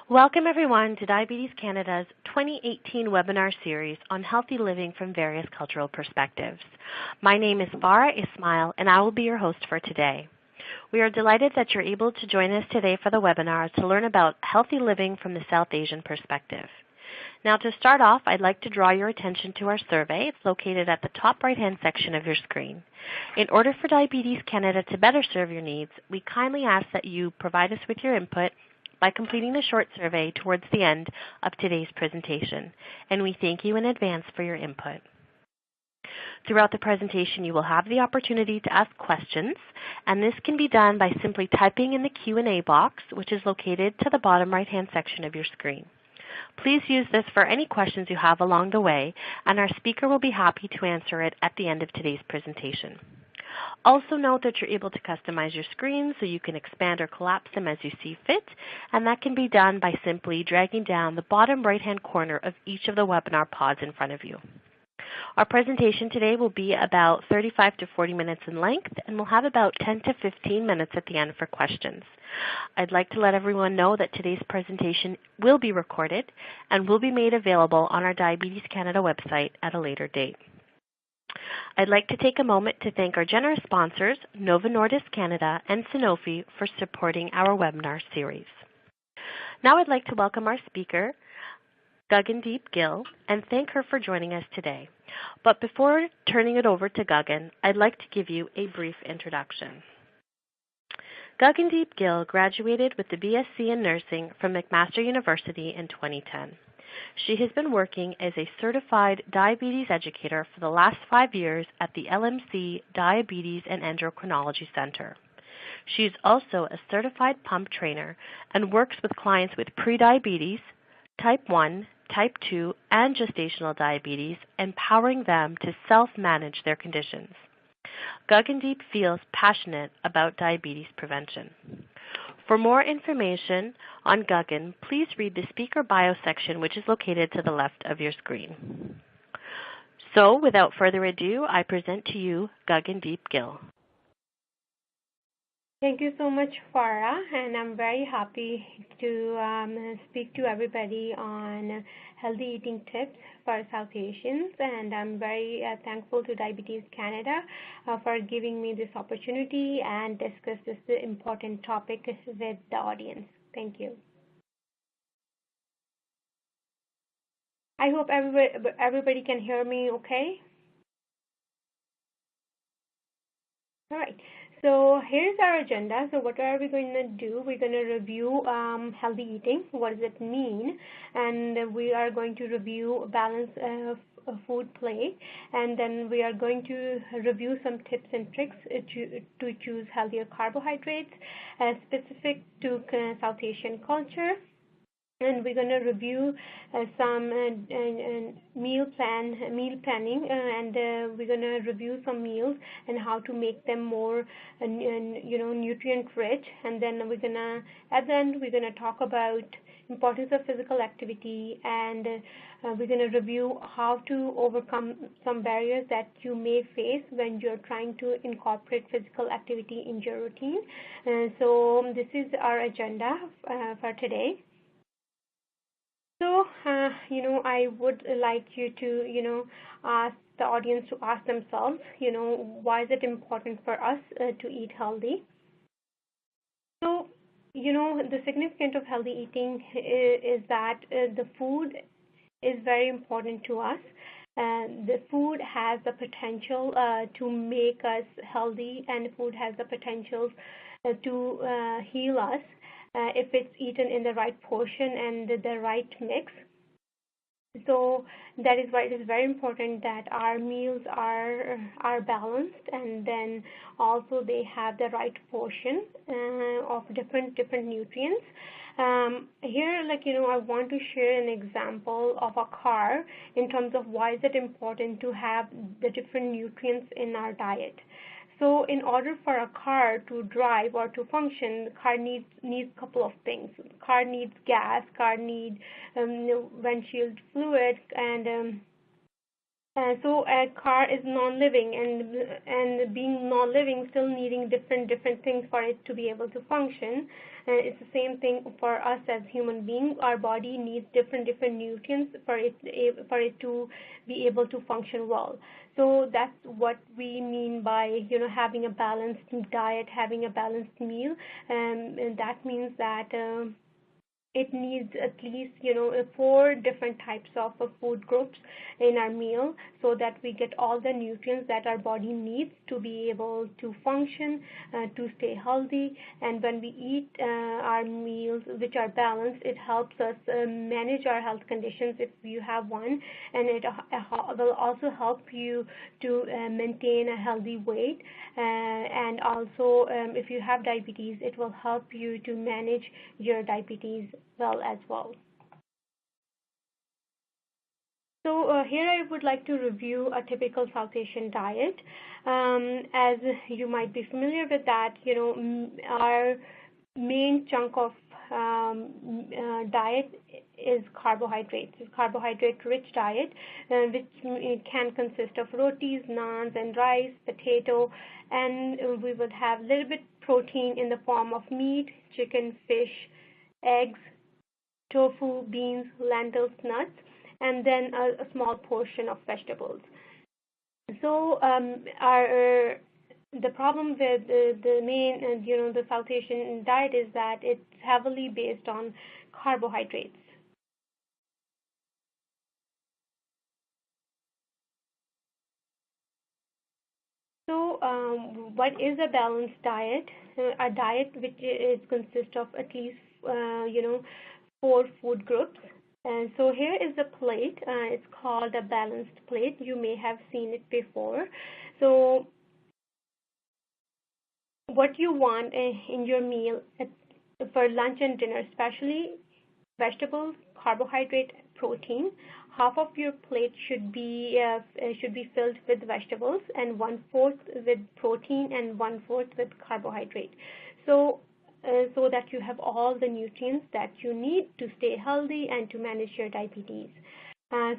Welcome everyone to Diabetes Canada's 2018 webinar series on healthy living from various cultural perspectives. My name is Farah Ismail and I will be your host for today. We are delighted that you're able to join us today for the webinar to learn about healthy living from the South Asian perspective. Now to start off, I'd like to draw your attention to our survey. It's located at the top right-hand section of your screen. In order for Diabetes Canada to better serve your needs, we kindly ask that you provide us with your input by completing the short survey towards the end of today's presentation, and we thank you in advance for your input. Throughout the presentation, you will have the opportunity to ask questions, and this can be done by simply typing in the Q&A box, which is located to the bottom right-hand section of your screen. Please use this for any questions you have along the way, and our speaker will be happy to answer it at the end of today's presentation. Also note that you're able to customize your screen so you can expand or collapse them as you see fit, and that can be done by simply dragging down the bottom right-hand corner of each of the webinar pods in front of you. Our presentation today will be about 35 to 40 minutes in length, and we'll have about 10 to 15 minutes at the end for questions. I'd like to let everyone know that today's presentation will be recorded and will be made available on our Diabetes Canada website at a later date. I'd like to take a moment to thank our generous sponsors, Novo Nordisk Canada and Sanofi, for supporting our webinar series. Now I'd like to welcome our speaker, Gagandeep Gill, and thank her for joining us today. But before turning it over to Gagan, I'd like to give you a brief introduction. Gagandeep Gill graduated with the BSc in Nursing from McMaster University in 2010. She has been working as a certified diabetes educator for the last 5 years at the LMC Diabetes and Endocrinology Center. She is also a certified pump trainer and works with clients with prediabetes, type 1, type 2, and gestational diabetes, empowering them to self-manage their conditions. Gagandeep feels passionate about diabetes prevention. For more information on Gagan, please read the speaker bio section, which is located to the left of your screen. So, without further ado, I present to you Gagandeep Gill. Thank you so much, Farah, and I'm very happy to speak to everybody on healthy eating tips for South Asians, and I'm very thankful to Diabetes Canada for giving me this opportunity and discuss this important topic with the audience. Thank you. I hope everybody can hear me okay. All right. So here's our agenda. So what are we going to do? We're going to review healthy eating. What does it mean? And we are going to review balanced food plate. And then we are going to review some tips and tricks to choose healthier carbohydrates specific to South Asian culture. And we're going to review some meal planning, and we're going to review some meals and how to make them more, nutrient rich. And then at the end, we're going to talk about importance of physical activity, and we're going to review how to overcome some barriers that you may face when you're trying to incorporate physical activity in your routine. So this is our agenda for today. So, I would like you to, ask the audience to ask themselves, why is it important for us to eat healthy? So, the significance of healthy eating is that the food is very important to us. The food has the potential to make us healthy, and food has the potential to heal us. If it's eaten in the right portion and the right mix. So that is why it is very important that our meals are balanced, and then also they have the right portion of different nutrients. Here, I want to share an example of a car in terms of why is it important to have the different nutrients in our diet. So in order for a car to drive or to function, the car needs a couple of things. The car needs gas, car needs windshield fluid, and So a car is non-living, and being non-living, still needing different things for it to be able to function. It's the same thing for us as human beings. Our body needs different nutrients for it to be able to function well. So that's what we mean by having a balanced diet, having a balanced meal, and that means that. It needs at least 4 different types of food groups in our meal, so that we get all the nutrients that our body needs to be able to function, to stay healthy. And when we eat our meals which are balanced, it helps us manage our health conditions if you have one, and it will also help you to maintain a healthy weight, and also if you have diabetes, it will help you to manage your diabetes well as well. So here I would like to review a typical South Asian diet. As you might be familiar with that, our main chunk of diet is carbohydrates. It's carbohydrate-rich diet, which can consist of rotis, naans, and rice, potato, and we would have a little bit protein in the form of meat, chicken, fish, eggs, tofu, beans, lentils, nuts, and then a small portion of vegetables. So the problem with the main, the South Asian diet is that it's heavily based on carbohydrates. So what is a balanced diet? A diet which consists of at least 4 food groups. And so here is a plate. It's called a balanced plate. You may have seen it before. So what you want in your meal for lunch and dinner, especially vegetables, carbohydrate, protein. Half of your plate should be filled with vegetables, and 1/4 with protein, and 1/4 with carbohydrate. So that you have all the nutrients that you need to stay healthy and to manage your diabetes.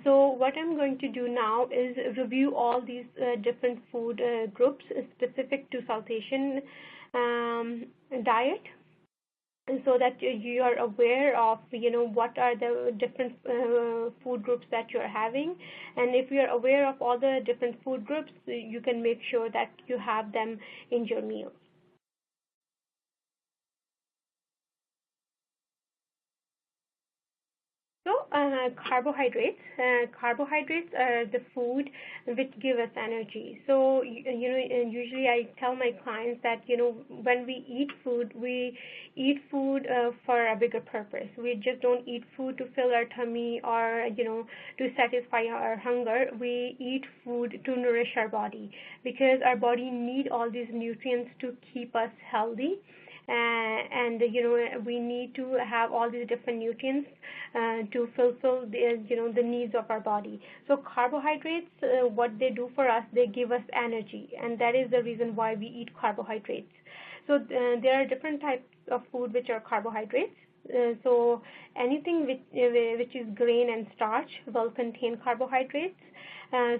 So what I'm going to do now is review all these different food groups specific to South Asian diet, so that you are aware of what are the different food groups that you're having. And if you're aware of all the different food groups, you can make sure that you have them in your meals. So carbohydrates. Carbohydrates are the food which give us energy. So usually I tell my clients that when we eat food for a bigger purpose. We just don't eat food to fill our tummy or to satisfy our hunger. We eat food to nourish our body, because our body need all these nutrients to keep us healthy. And we need to have all these different nutrients to fulfill the needs of our body. So carbohydrates, what they do for us, they give us energy, and that is the reason why we eat carbohydrates. So there are different types of food which are carbohydrates. So anything which is grain and starch will contain carbohydrates.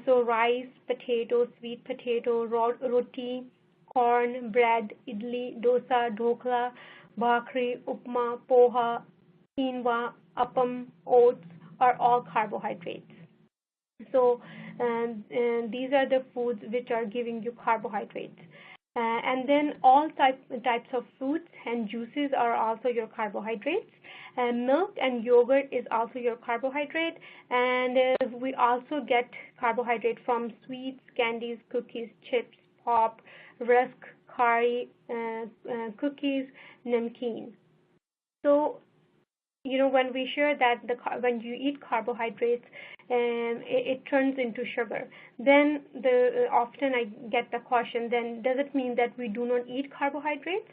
So rice, potato, sweet potato, roti, corn, bread, idli, dosa, dhokla, bhakri, upma, poha, quinoa, appam, oats are all carbohydrates. So these are the foods which are giving you carbohydrates. And then all types of fruits and juices are also your carbohydrates. Milk and yogurt is also your carbohydrate. And we also get carbohydrate from sweets, candies, cookies, chips, pop, rusk, khari, cookies, namkeen. So when we share that when you eat carbohydrates, it turns into sugar. Then often I get the question, then does it mean that we do not eat carbohydrates?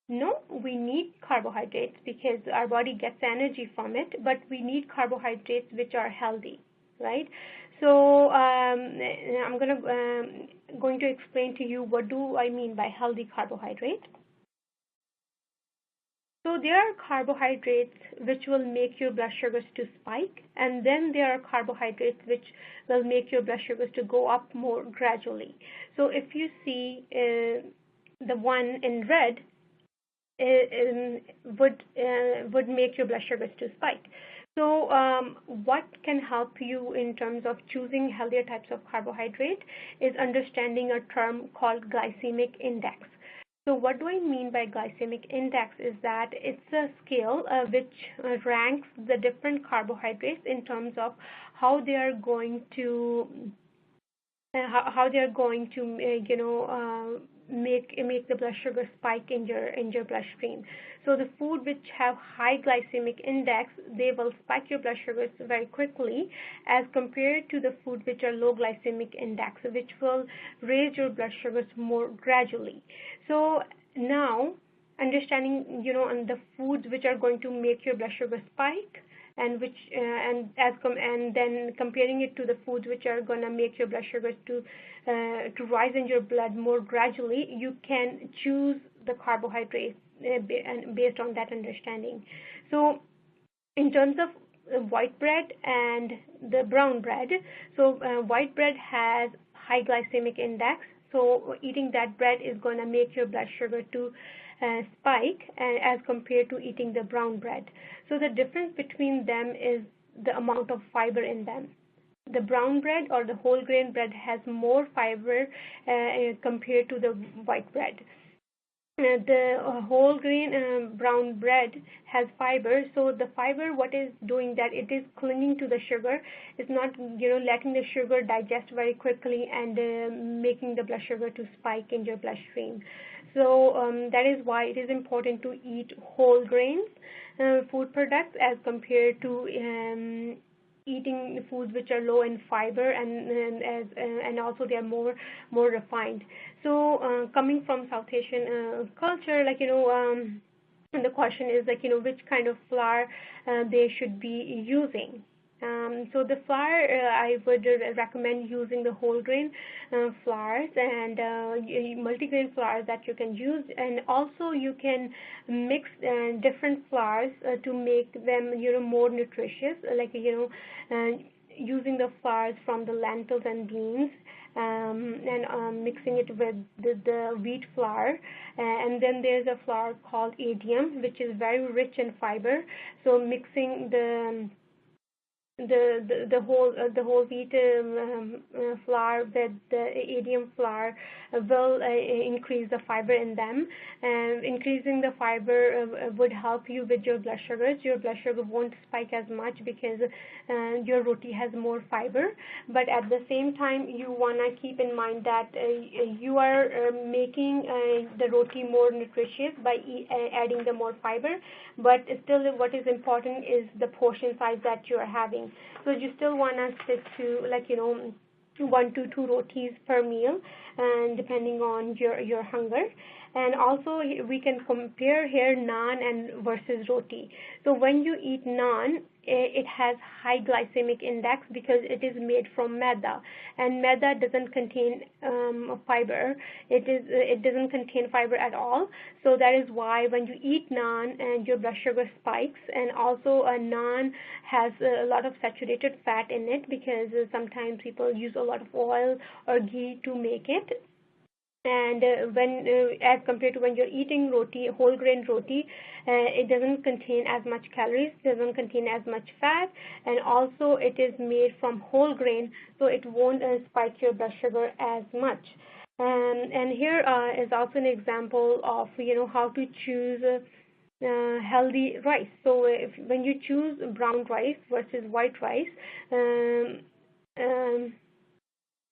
No, we need carbohydrates because our body gets energy from it, but we need carbohydrates which are healthy, right? So I'm going to explain to you what do I mean by healthy carbohydrate. So So there are carbohydrates which will make your blood sugars to spike, and then there are carbohydrates which will make your blood sugars to go up more gradually. So if you see the one in red would make your blood sugars to spike. So what can help you in terms of choosing healthier types of carbohydrate is understanding a term called glycemic index. So what do I mean by glycemic index is that it's a scale which ranks the different carbohydrates in terms of how they are going to make the blood sugar spike in your bloodstream. So the food which have high glycemic index, they will spike your blood sugars very quickly as compared to the food which are low glycemic index, which will raise your blood sugars more gradually. So now understanding on the foods which are going to make your blood sugar spike, and then comparing it to the foods which are going to make your blood sugars to rise in your blood more gradually, you can choose the carbohydrates based on that understanding. So in terms of white bread and the brown bread, so white bread has high glycemic index, so eating that bread is going to make your blood sugar to spike as compared to eating the brown bread. So the difference between them is the amount of fiber in them. The brown bread or the whole grain bread has more fiber compared to the white bread. The whole grain brown bread has fiber, so the fiber, what is doing that, it is clinging to the sugar. It's not letting the sugar digest very quickly and making the blood sugar to spike in your bloodstream. So that is why it is important to eat whole grains food products as compared to eating foods which are low in fiber and also they are more refined. So coming from South Asian culture, the question is which kind of flour they should be using. So the flour, I would recommend using the whole grain flours and multigrain flours that you can use, and also you can mix different flours to make them more nutritious, using the flours from the lentils and beans and mixing it with the wheat flour. And then there's a flour called adium, which is very rich in fiber. So mixing the whole wheat flour with the adium flour will increase the fiber in them. Increasing the fiber would help you with your blood sugars. Your blood sugar won't spike as much because your roti has more fiber. But at the same time, you want to keep in mind that you are making the roti more nutritious by adding the more fiber. But still, what is important is the portion size that you are having. So you still want to stick to 1 to 2 rotis per meal, and depending on your hunger. And also we can compare here naan and versus roti. So when you eat naan, it has high glycemic index because it is made from maida, and maida doesn't contain fiber. It doesn't contain fiber at all. So that is why when you eat naan and your blood sugar spikes. And also a naan has a lot of saturated fat in it because sometimes people use a lot of oil or ghee to make it. And as compared to when you're eating roti, whole grain roti, it doesn't contain as much calories, doesn't contain as much fat, and also it is made from whole grain, so it won't spike your blood sugar as much. And here is also an example of how to choose healthy rice. So when you choose brown rice versus white rice,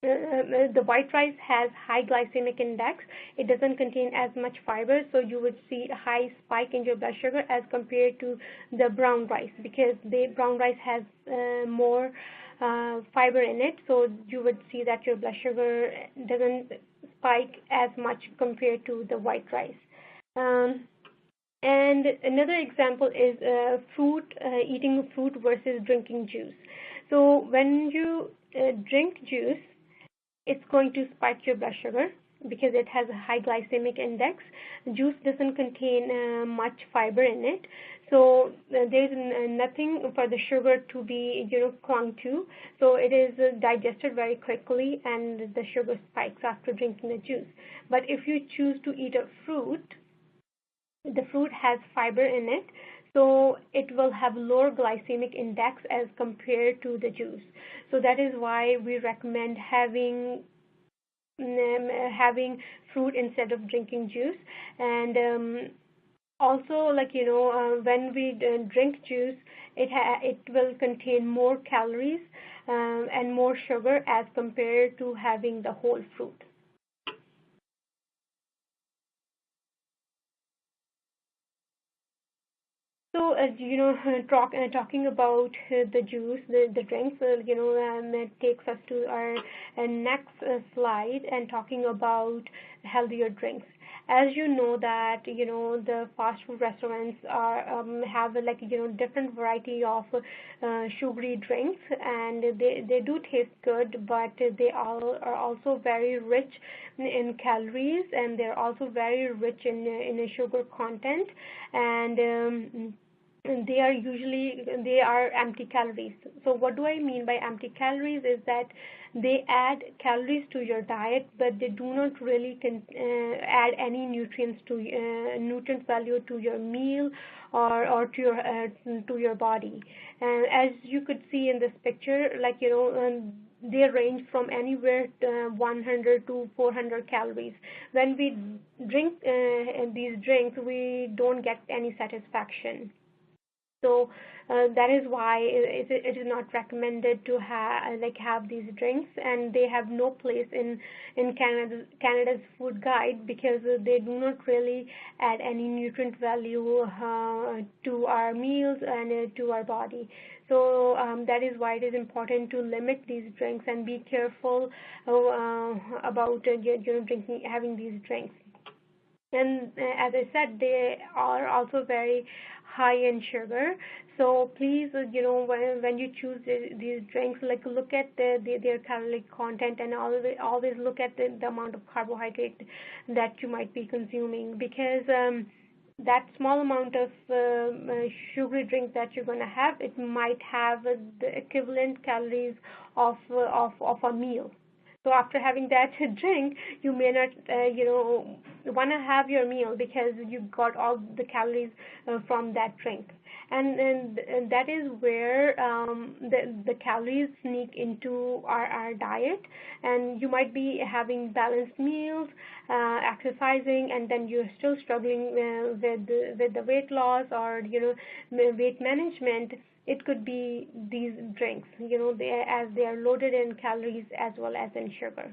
the white rice has high glycemic index. It doesn't contain as much fiber, so you would see a high spike in your blood sugar as compared to the brown rice, because the brown rice has more fiber in it, so you would see that your blood sugar doesn't spike as much compared to the white rice. And another example is eating fruit versus drinking juice. So when you drink juice, it's going to spike your blood sugar. because it has a high glycemic index. Juice doesn't contain much fiber in it, so there's nothing for the sugar to be clung to, so it is digested very quickly and the sugar spikes after drinking the juice. But if you choose to eat a fruit, the fruit has fiber in it, so it will have lower glycemic index as compared to the juice. So that is why we recommend having fruit instead of drinking juice. And also, when we drink juice, it will contain more calories and more sugar as compared to having the whole fruit. So, talking about the juice, the drinks, it takes us to our next slide and talking about healthier drinks. As you know that, the fast food restaurants have different variety of sugary drinks, and they do taste good, but they are also very rich in calories, and they're also very rich in a sugar content, and they are empty calories. So what do I mean by empty calories is that they add calories to your diet, but they do not really add any nutrient value to your meal or to your body. And as you could see in this picture, they range from anywhere 100 to 400 calories. When we drink these drinks, we don't get any satisfaction. So that is why it is not recommended to have these drinks, and they have no place in Canada's food guide, because they do not really add any nutrient value to our meals and to our body. So that is why it is important to limit these drinks and be careful about having these drinks. And as I said, they are also very high in sugar. So please, when you choose these drinks, look at their caloric content, and always look at the amount of carbohydrate that you might be consuming, because that small amount of sugary drink that you're going to have, it might have the equivalent calories of a meal. So after having that drink, you may not, want to have your meal, because you got all the calories from that drink. And that is where the calories sneak into our diet, and you might be having balanced meals, exercising, and then you're still struggling with the weight loss or weight management. It could be these drinks, as they are loaded in calories as well as in sugar.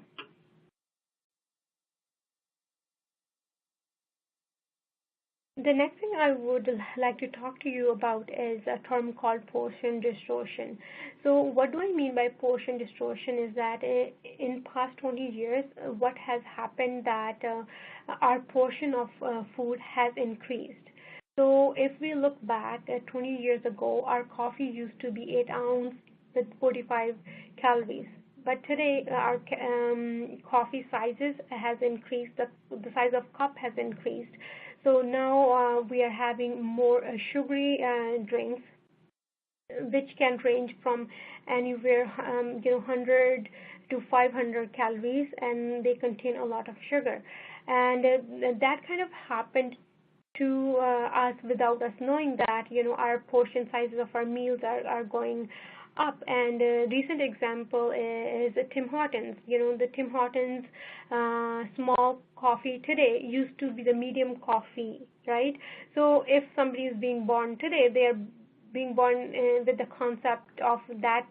The next thing I would like to talk to you about is a term called portion distortion. So what do I mean by portion distortion is that in past 20 years, what has happened that our portion of food has increased. So if we look back at 20 years ago, our coffee used to be 8 ounce with 45 calories. But today, our coffee sizes has increased, the size of cup has increased. So now we are having more sugary drinks, which can range from anywhere 100 to 500 calories, and they contain a lot of sugar. And that kind of happened to us without us knowing that our portion sizes of our meals are going up. And a recent example is Tim Hortons. The Tim Hortons small coffee today used to be the medium coffee, right? So if somebody is being born today, they are being born with the concept of that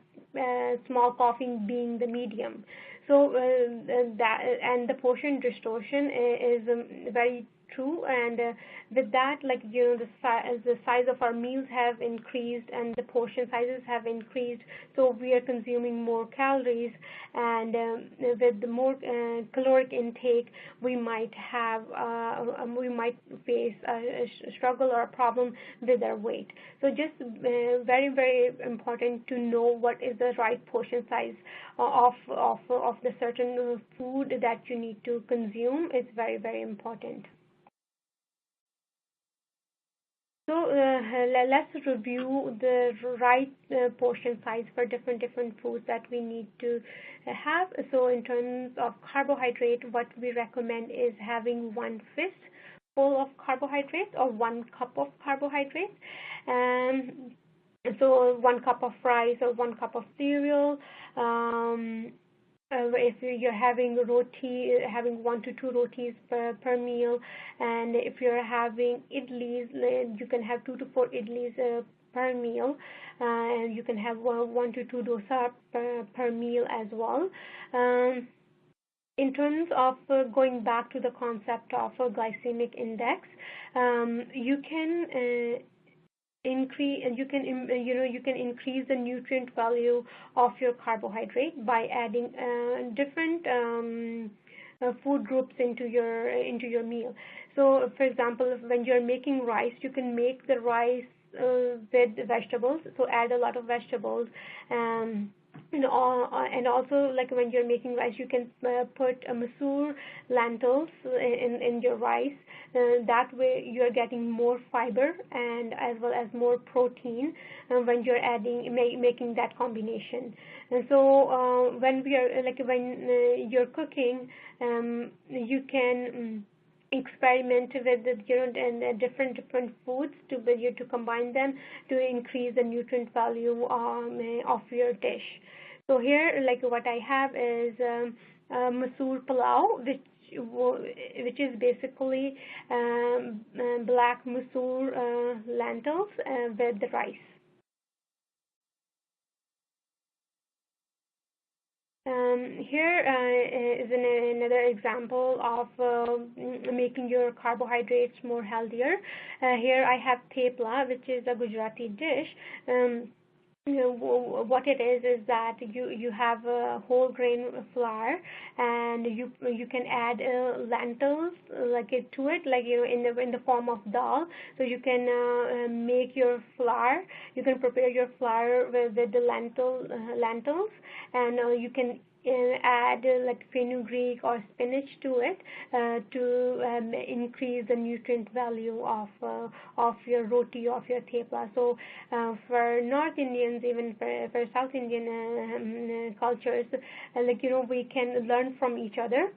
small coffee being the medium. So that, and the portion distortion is very true, and with that, like, the size of our meals have increased and the portion sizes have increased, so we are consuming more calories, and with the more caloric intake, we might face a struggle or a problem with our weight. So just very, very important to know what is the right portion size of the certain food that you need to consume. Is very, very important. So let's review the right portion size for different foods that we need to have. So in terms of carbohydrate, what we recommend is having 1 fist full of carbohydrates or 1 cup of carbohydrates. So 1 cup of rice or 1 cup of cereal. If you're having roti, having 1 to 2 rotis per meal, and if you're having idlis, you can have 2 to 4 idlis per meal, and you can have 1 to 2 dosa per meal as well. In terms of going back to the concept of a glycemic index, you can increase the nutrient value of your carbohydrate by adding different food groups into your meal. So for example, when you're making rice, you can make the rice with vegetables, so add a lot of vegetables. And also, like, when you're making rice, you can put masoor lentils in your rice. That way you're getting more fiber and as well as more protein when you're making that combination. And so when you're cooking, you can experiment with different foods to combine them to increase the nutrient value of your dish. So here, like, what I have is masoor pulao, which is basically black masoor lentils with the rice. Here is another example of making your carbohydrates more healthier. Here I have thepla, which is a Gujarati dish. What it is that you have a whole grain flour, and you can add lentils to it, in the form of dal. So you can make your flour. You can prepare your flour with the lentils, and you can add fenugreek or spinach to it to increase the nutrient value of your roti, of your thepla. So for North Indians, even for South Indian cultures, we can learn from each other.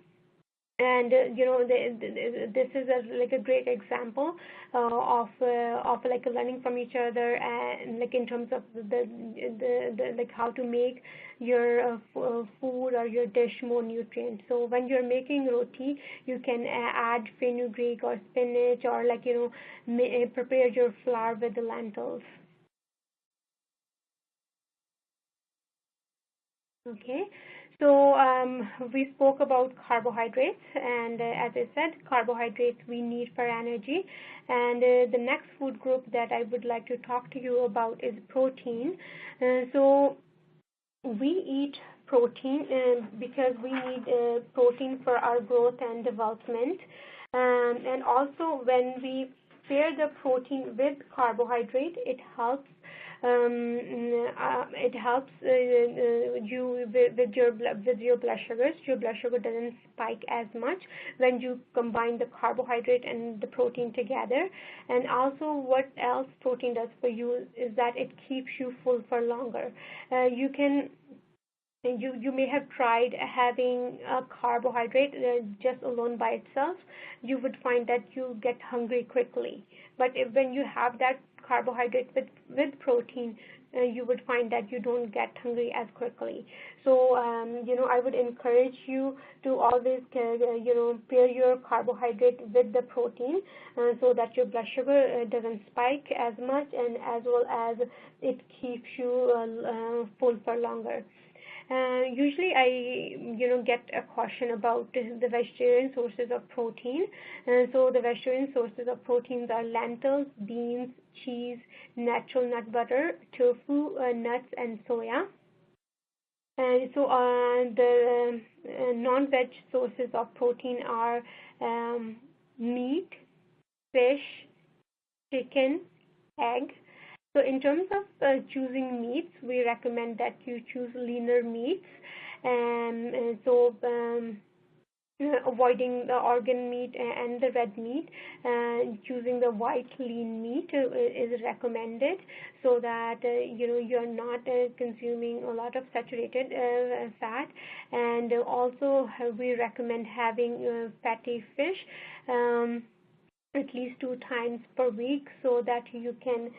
And this is a great example of learning from each other, and in terms of the how to make your food or your dish more nutrient. So when you're making roti, you can add fenugreek or spinach, or prepare your flour with the lentils. Okay. So we spoke about carbohydrates, and as I said, carbohydrates we need for energy. And the next food group that I would like to talk to you about is protein. So we eat protein because we need protein for our growth and development. And also, when we pair the protein with carbohydrate, it helps you with your blood sugars. Your blood sugar doesn't spike as much when you combine the carbohydrate and the protein together. And also, what else protein does for you is that it keeps you full for longer. You may have tried having a carbohydrate just alone by itself. You would find that you get hungry quickly. But when you have that carbohydrate with protein, you would find that you don't get hungry as quickly. So I would encourage you to always pair your carbohydrate with the protein so that your blood sugar doesn't spike as much, and as well as it keeps you full for longer. Usually I get a question about the vegetarian sources of protein. So the vegetarian sources of proteins are lentils, beans, cheese, natural nut butter, tofu, nuts, and soya. So the non-veg sources of protein are meat, fish, chicken, egg. So in terms of choosing meats, we recommend that you choose leaner meats, and so avoiding the organ meat and the red meat, choosing the white lean meat is recommended, so that you're not consuming a lot of saturated fat. And also we recommend having fatty fish at least 2 times per week, so that you can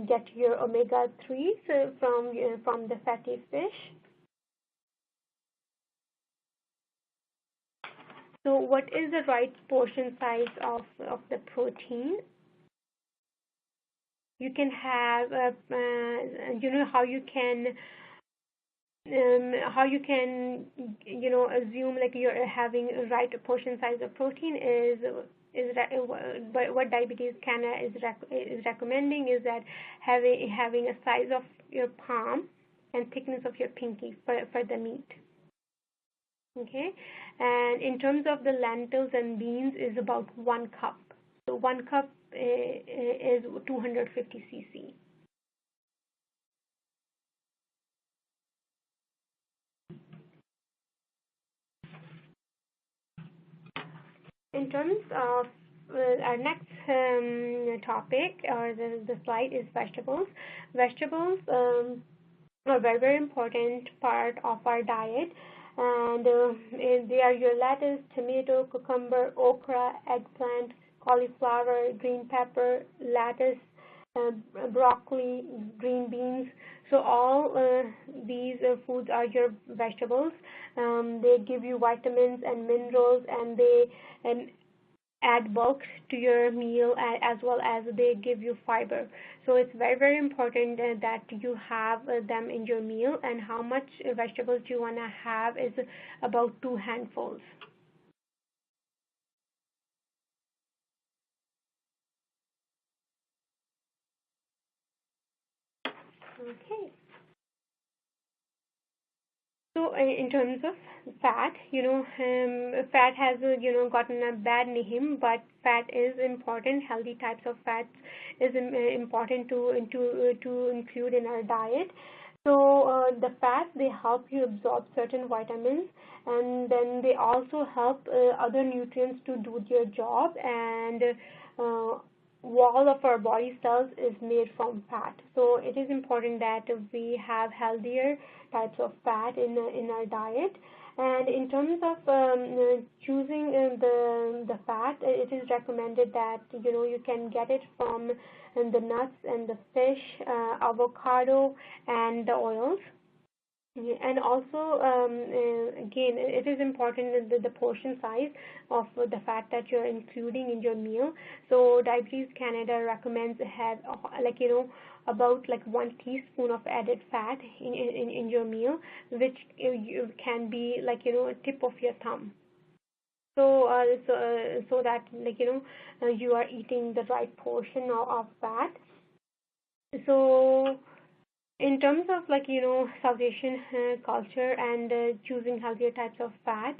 get your omega-3s from the fatty fish. So what is the right portion size of the protein? You can have, how you can assume like you're having a right portion size of protein is what Diabetes Canada is recommending is that having a size of your palm and thickness of your pinky for the meat. Okay, and in terms of the lentils and beans is about 1 cup. So 1 cup is 250 cc. In terms of our next topic or the slide is vegetables. Vegetables are a very, very important part of our diet. And they are your lettuce, tomato, cucumber, okra, eggplant, cauliflower, green pepper, lettuce, broccoli, green beans. So all these foods are your vegetables. They give you vitamins and minerals, and they add bulk to your meal, as well as they give you fiber. So it's very, very important that you have them in your meal, and how much vegetables you want to have is about 2 handfuls. Okay. So in terms of fat, fat has gotten a bad name, but fat is important. Healthy types of fats is important to include in our diet. So the fats, they help you absorb certain vitamins, and then they also help other nutrients to do their job. And wall of our body cells is made from fat. So it is important that we have healthier types of fat in our diet. And in terms of choosing the fat, it is recommended that you can get it from the nuts and the fish, avocado, and the oils. And also, again, it is important the portion size of the fat that you're including in your meal. So Diabetes Canada recommends have about 1 teaspoon of added fat in your meal, which can be a tip of your thumb. So so that you are eating the right portion of fat. So in terms of South Asian culture and choosing healthier types of fat,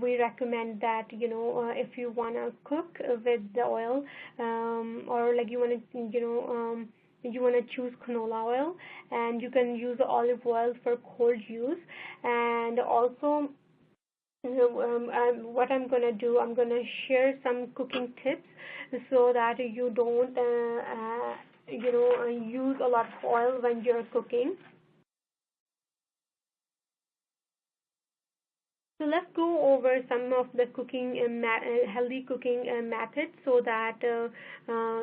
we recommend that if you want to cook with the oil, or you want to you want to choose canola oil, and you can use olive oil for cold use. And also what I'm going to do, I'm going to share some cooking tips so that you don't use a lot of oil when you're cooking. So let's go over some of the cooking healthy cooking methods, so that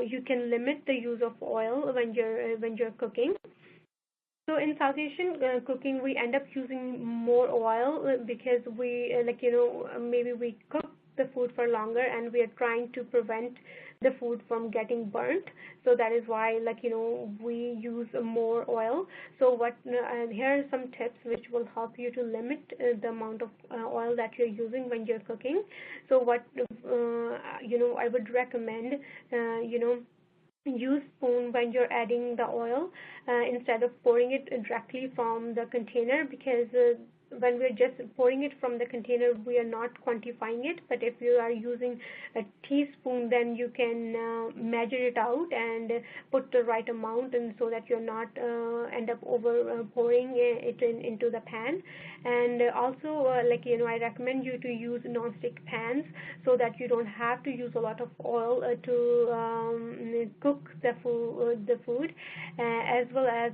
you can limit the use of oil when you're cooking. So in South Asian cooking, we end up using more oil because we maybe we cook the food for longer, and we are trying to prevent the food from getting burnt. So that is why, we use more oil. So here are some tips which will help you to limit the amount of oil that you're using when you're cooking. So what I would recommend, use spoon when you're adding the oil instead of pouring it directly from the container, because when we're just pouring it from the container, we are not quantifying it. But if you are using a teaspoon, then you can measure it out and put the right amount, and so that you're not end up over pouring it into the pan. And also, I recommend you to use non-stick pans, so that you don't have to use a lot of oil to cook the food, as well as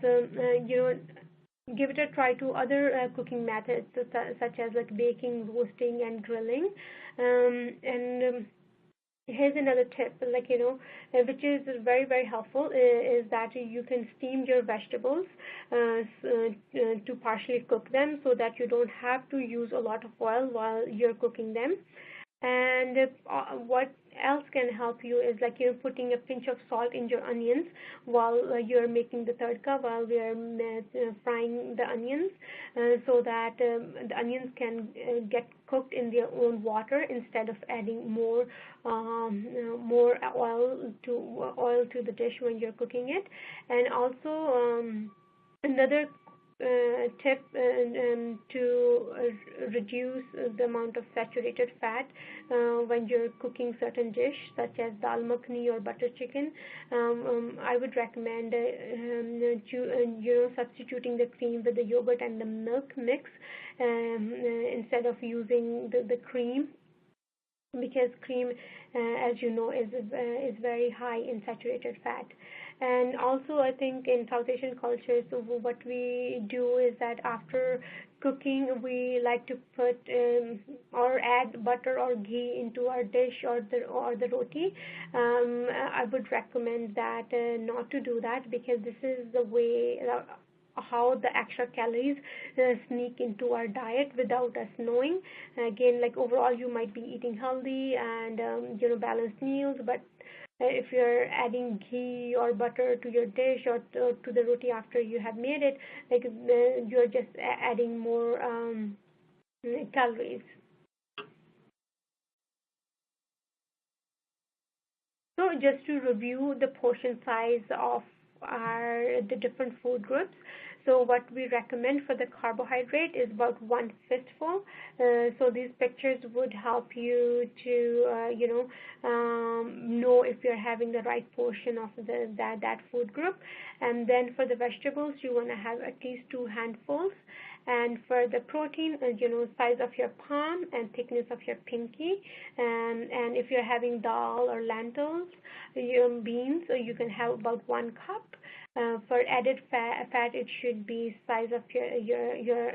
give it a try to other cooking methods, such as baking, roasting, and grilling. Here's another tip, which is very, very helpful, is that you can steam your vegetables to partially cook them, so that you don't have to use a lot of oil while you're cooking them. And what else can help you is putting a pinch of salt in your onions while you're making the tadka, while we are frying the onions, so that the onions can get cooked in their own water, instead of adding more oil to the dish when you're cooking it. And also, another tip to reduce the amount of saturated fat when you're cooking certain dish, such as dal makhani or butter chicken. I would recommend substituting the cream with the yogurt and the milk mix, instead of using the cream, because cream, as you know, is very high in saturated fat. And also, I think in South Asian culture, so what we do is that after cooking, we like to put or add butter or ghee into our dish, or the roti. I would recommend that not to do that, because this is the way how the extra calories sneak into our diet without us knowing. Again, overall, you might be eating healthy and balanced meals, but if you're adding ghee or butter to your dish, or to the roti after you have made it, you're just adding more calories. So just to review the portion size of the different food groups. So what we recommend for the carbohydrate is about 1 fistful. So these pictures would help you to know if you're having the right portion of that food group. And then for the vegetables, you want to have at least 2 handfuls. And for the protein, size of your palm and thickness of your pinky. And if you're having dal or lentils, beans, you can have about 1 cup. For added fat, it should be size of your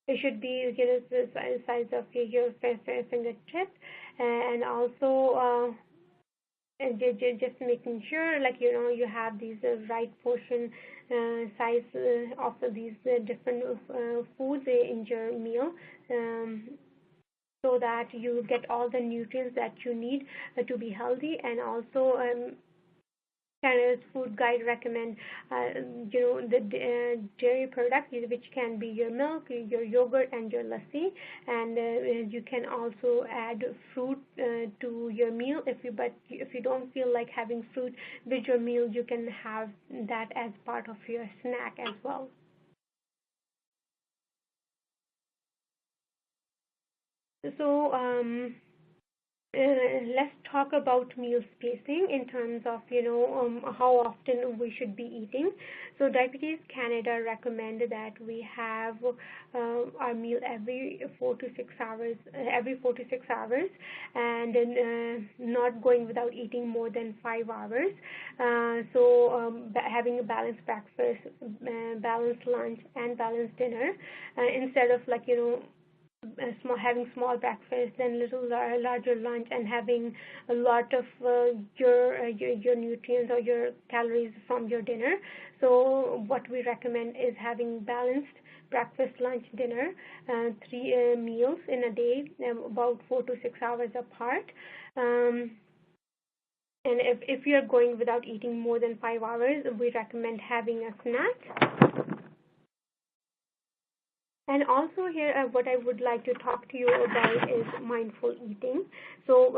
it should be the size of your fingertip, and also just making sure you have these right portion size of these different foods in your meal, so that you get all the nutrients that you need to be healthy. And also, Canada's food guide recommend the dairy products, which can be your milk, your yogurt, and your lassi. And you can also add fruit to your meal. If you don't feel like having fruit with your meal, you can have that as part of your snack as well. So let's talk about meal spacing in terms of how often we should be eating. So Diabetes Canada recommend that we have our meal every 4 to 6 hours, and not going without eating more than 5 hours. Having a balanced breakfast, balanced lunch, and balanced dinner, instead of having small breakfast, then larger lunch, and having a lot of your nutrients or your calories from your dinner. So what we recommend is having balanced breakfast, lunch, dinner, 3 meals in a day, about 4 to 6 hours apart. And if you're going without eating more than 5 hours, we recommend having a snack. And also here, what I would like to talk to you about is mindful eating. So,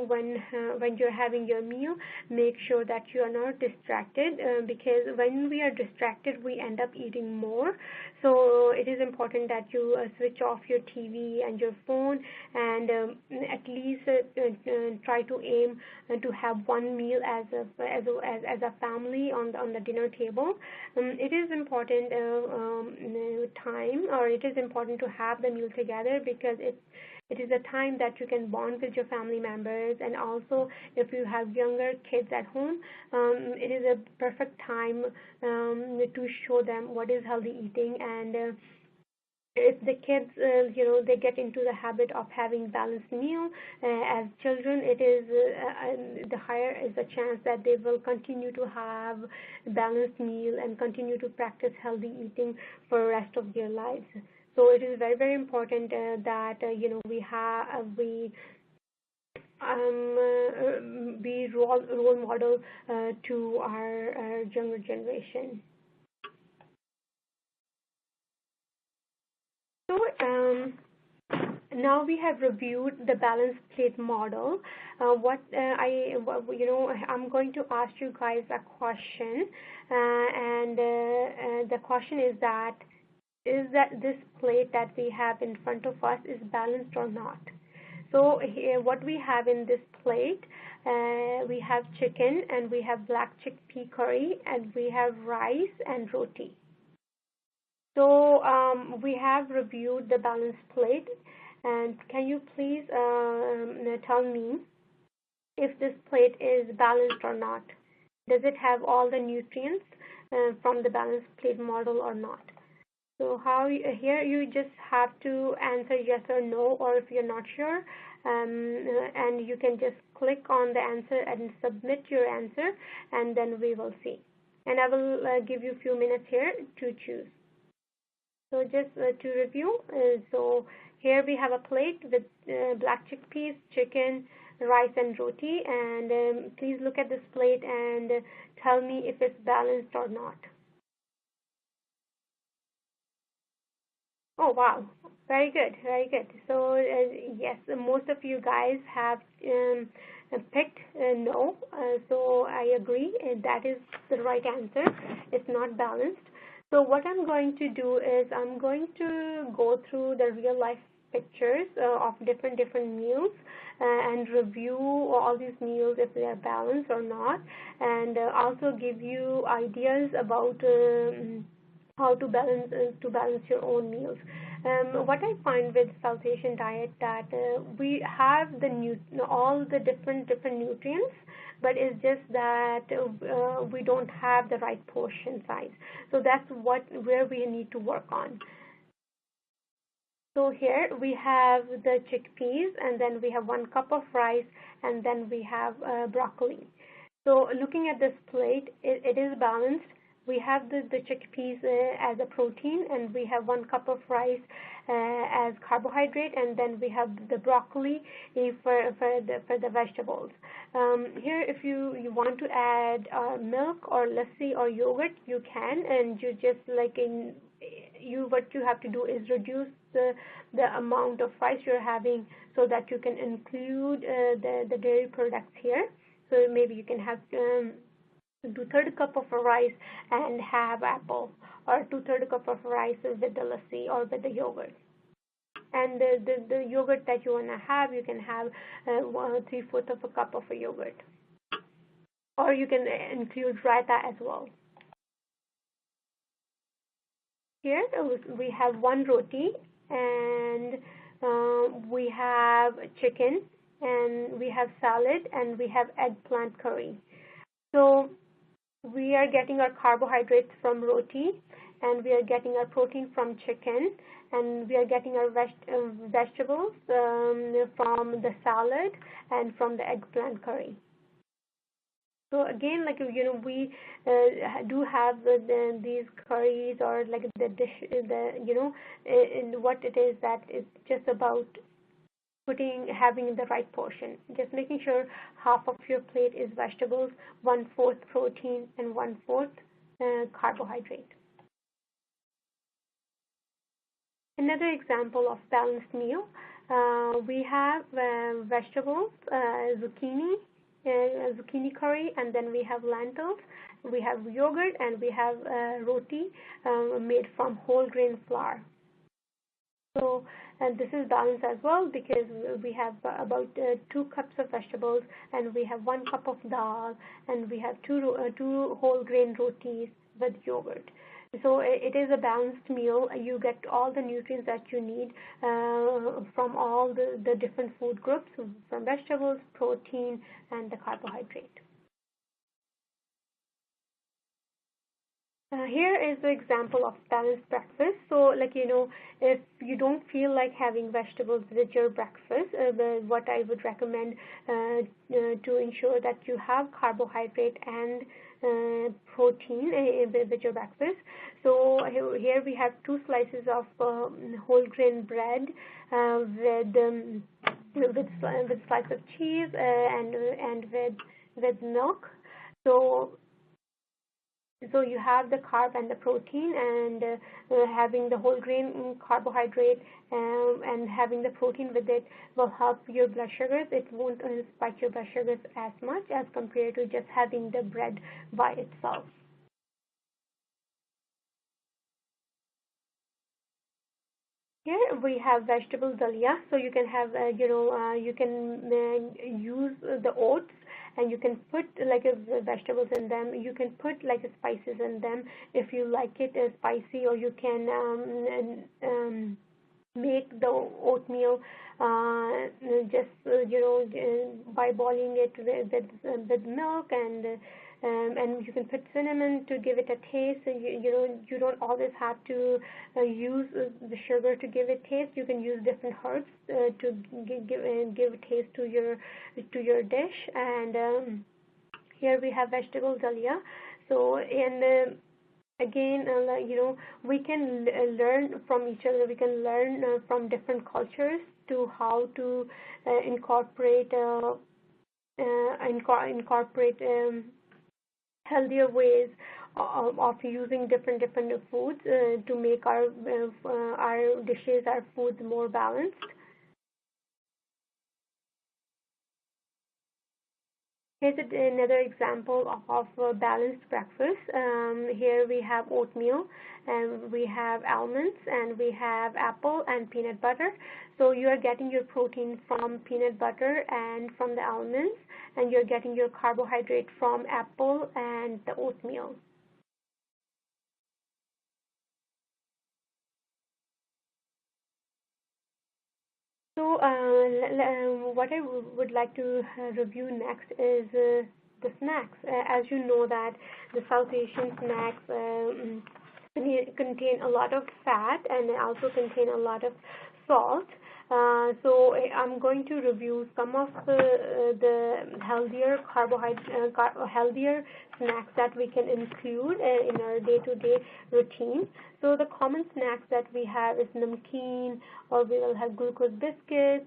when you're having your meal, make sure that you are not distracted, because when we are distracted, we end up eating more. So, it is important that you switch off your TV and your phone, and at least try to aim to have one meal as a family on the dinner table. It is important time, or it is important to have the meal together, because it is a time that you can bond with your family members. And also, if you have younger kids at home, it is a perfect time to show them what is healthy eating. And if the kids, they get into the habit of having balanced meal as children, it is the higher is the chance that they will continue to have balanced meal and continue to practice healthy eating for the rest of their lives. So it is very, very important that we be role model to our younger generation. So now we have reviewed the balanced plate model. I'm going to ask you guys a question, and the question is that this plate that we have in front of us is balanced or not? So here, what we have in this plate, we have chicken, and we have black chickpea curry, and we have rice and roti. So we have reviewed the balanced plate, and can you please tell me if this plate is balanced or not? Does it have all the nutrients from the balanced plate model or not? So here you just have to answer yes or no, or if you're not sure, and you can just click on the answer and submit your answer, and then we will see. And I will give you a few minutes here to choose. So just to review, so here we have a plate with black chickpeas, chicken, rice, and roti. And please look at this plate and tell me if it's balanced or not. Oh, wow. Very good, very good. So yes, most of you guys have picked no. So I agree, that is the right answer. It's not balanced. So what I'm going to do is I'm going to go through the real life pictures of different meals and review all these meals if they are balanced or not, and also give you ideas about how to balance your own meals. What I find with South Asian diet that we have all the different nutrients, but it's just that we don't have the right portion size. So that's where we need to work on. So here we have the chickpeas, and then we have 1 cup of rice, and then we have broccoli. So looking at this plate, it is balanced. We have the chickpeas as a protein, and we have 1 cup of rice as carbohydrate, and then we have the broccoli for the vegetables. Here, if you want to add milk or lassi or yogurt, you can, and you just what you have to do is reduce the amount of rice you're having, so that you can include the dairy products here. So maybe you can have do 1/3 cup of rice and have apple, or 2/3 cup of rice with the lassi or with the yogurt. And the yogurt that you want to have, you can have 3/4 of a cup of a yogurt, or you can include raita as well. Here we have 1 roti, and we have chicken, and we have salad, and we have eggplant curry. So we are getting our carbohydrates from roti, and we are getting our protein from chicken, and we are getting our vegetables from the salad and from the eggplant curry. So again, we do have these curries, or the dish, and what it is that it's just about having the right portion. Just making sure half of your plate is vegetables, 1/4 protein, and 1/4 carbohydrate. Another example of balanced meal, we have vegetables, zucchini curry, and then we have lentils, we have yogurt, and we have roti made from whole grain flour. So, and this is balanced as well because we have about 2 cups of vegetables, and we have 1 cup of dal, and we have two whole grain rotis with yogurt. So it is a balanced meal. You get all the nutrients that you need from all the different food groups, from vegetables, protein, and the carbohydrate. Here is the example of balanced breakfast. So, if you don't feel like having vegetables with your breakfast, what I would recommend to ensure that you have carbohydrate and protein with your breakfast. So here we have 2 slices of whole grain bread with slice of cheese and with milk. So you have the carb and the protein, and having the whole grain carbohydrate and having the protein with it will help your blood sugars. It won't spike your blood sugars as much as compared to just having the bread by itself. Here we have vegetable dalia. So you can have, you can use the oats, and you can put vegetables in them. You can put spices in them if you like it spicy, or you can make the oatmeal just by boiling it with milk, and you can put cinnamon to give it a taste. You don't always have to use the sugar to give it taste. You can use different herbs to give a taste to your dish. And here we have vegetable dalia. So again, we can learn from each other. We can learn from different cultures to how to incorporate healthier ways of using different foods to make our dishes, our foods more balanced. Here's another example of a balanced breakfast. Here we have oatmeal, and we have almonds, and we have apple and peanut butter. So you are getting your protein from peanut butter and from the almonds, and you're getting your carbohydrate from apple and the oatmeal. So what I would like to review next is the snacks. As you know that the South Asian snacks contain a lot of fat, and they also contain a lot of salt. So I'm going to review some of the healthier healthier snacks that we can include in our day-to-day routine. So the common snacks that we have is namkeen, or we will have glucose biscuits,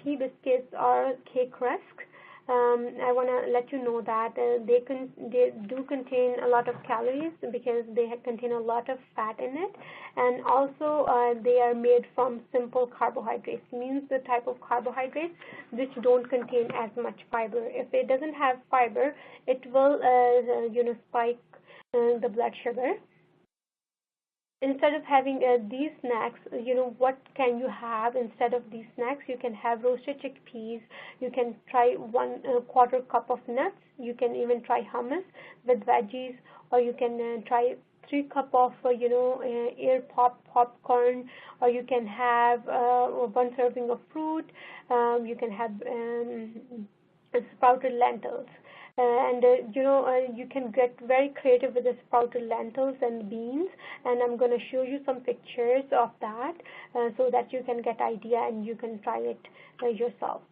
tea biscuits, or cake rusk. I want to let you know that they do contain a lot of calories because they contain a lot of fat in it, and also they are made from simple carbohydrates, means the type of carbohydrates which don't contain as much fiber. If it doesn't have fiber, it will spike the blood sugar. Instead of having these snacks, what can you have instead of these snacks? You can have roasted chickpeas. You can try 1/4 cup of nuts. You can even try hummus with veggies, or you can try 3 cup of ear popcorn, or you can have 1 serving of fruit. You can have sprouted lentils. And you can get very creative with the sprouted lentils and beans, and I'm going to show you some pictures of that so that you can get idea and you can try it yourself.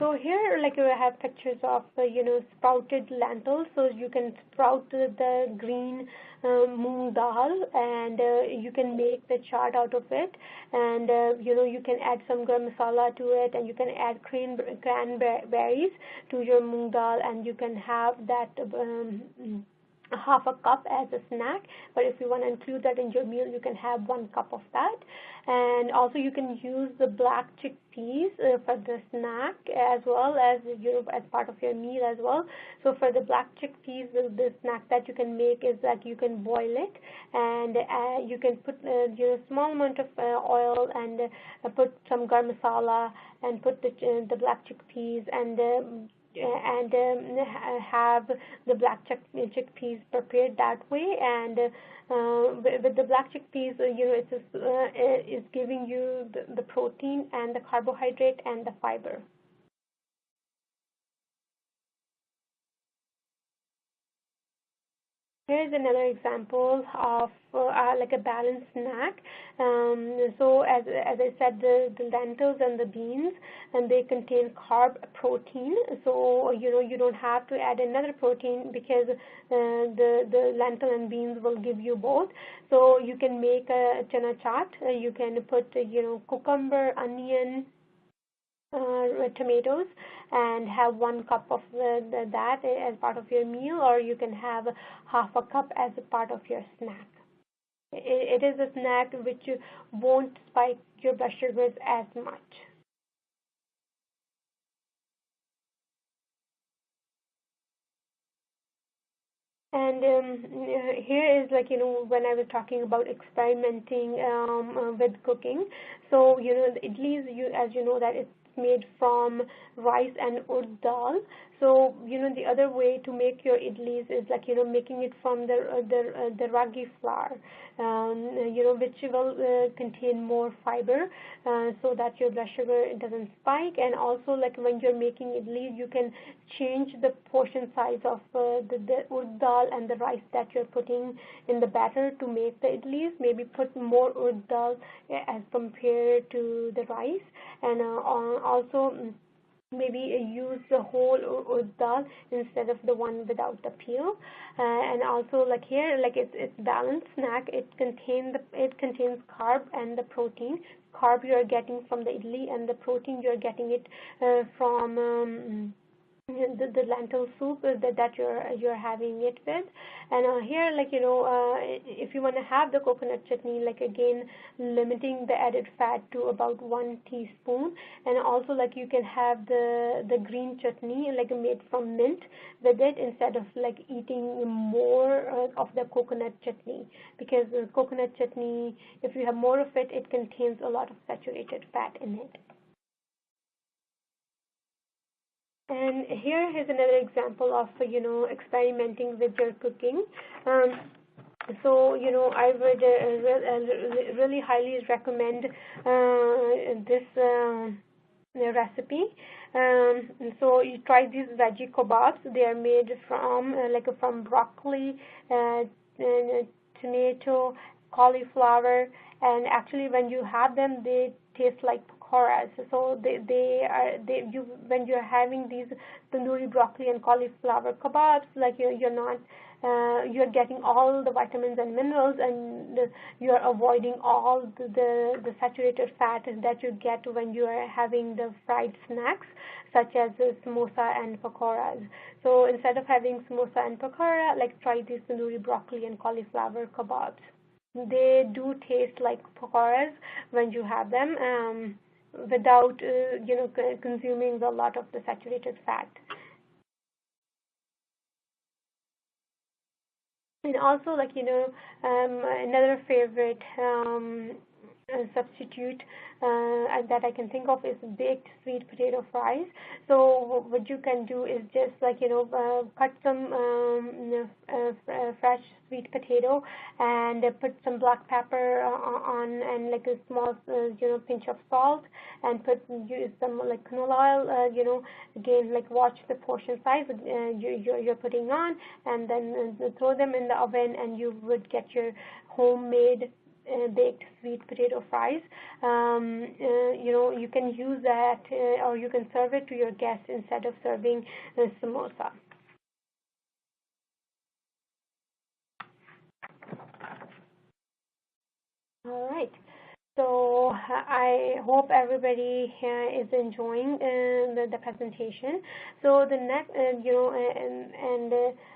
So here, like we have pictures of sprouted lentils. So you can sprout the green moong dal, and you can make the chaat out of it, and you can add some garam masala to it, and you can add cranberries to your moong dal, and you can have that half a cup as a snack. But if you want to include that in your meal, you can have 1 cup of that. And also you can use the black chickpeas for the snack as well as as part of your meal as well. So for the black chickpeas, the snack that you can make is that you can boil it, and you can put small amount of oil, and put some garam masala, and put the black chickpeas, and have the black chickpeas prepared that way. And with the black chickpeas, it's giving you the protein and the carbohydrate and the fiber. Here's another example of like a balanced snack. So as I said, the lentils and the beans, and they contain carb protein. So you don't have to add another protein, because the lentil and beans will give you both. So you can make a chana chaat. You can put cucumber, onion, tomatoes, and have 1 cup of that as part of your meal, or you can have half a cup as a part of your snack. It is a snack which won't spike your blood sugars as much. And here is when I was talking about experimenting with cooking. So the idlis, as you know, that it's made from rice and urd dal. So the other way to make your idlis is making it from the ragi flour, which will contain more fiber, so that your blood sugar doesn't spike. And also when you're making idlis, you can change the portion size of the urd dal and the rice that you're putting in the batter to make the idlis. Maybe put more urd dal as compared to the rice, and also maybe use the whole urd dal instead of the one without the peel. And also here, it's balanced snack. It contains carb and the protein. Carb you are getting from the idli, and the protein you are getting it from the lentil soup that you're having it with. And here, if you want to have the coconut chutney, again, limiting the added fat to about 1 teaspoon. And also you can have the green chutney made from mint with it, instead of eating more of the coconut chutney, because the coconut chutney, if you have more of it, it contains a lot of saturated fat in it. And here is another example of experimenting with your cooking. So I would really highly recommend this recipe. So you try these veggie kebabs. They are made from broccoli, tomato, cauliflower, and actually when you have them, they taste like pakoras. So when you're having these tandoori broccoli and cauliflower kebabs, you're getting all the vitamins and minerals, and you're avoiding all the saturated fat that you get when you are having the fried snacks such as samosa and pakoras. So instead of having samosa and pakora, try these tandoori broccoli and cauliflower kebabs. They do taste like pakoras when you have them, without consuming a lot of the saturated fat. And also another favorite substitute that I can think of is baked sweet potato fries. So what you can do is just cut some fresh sweet potato, and put some black pepper on, and a small pinch of salt, and use some canola oil. Again, watch the portion size you're putting on, and then throw them in the oven, and you would get your homemade baked sweet potato fries. You can use that, or you can serve it to your guests instead of serving samosa. All right. So I hope everybody is enjoying the presentation. So the next,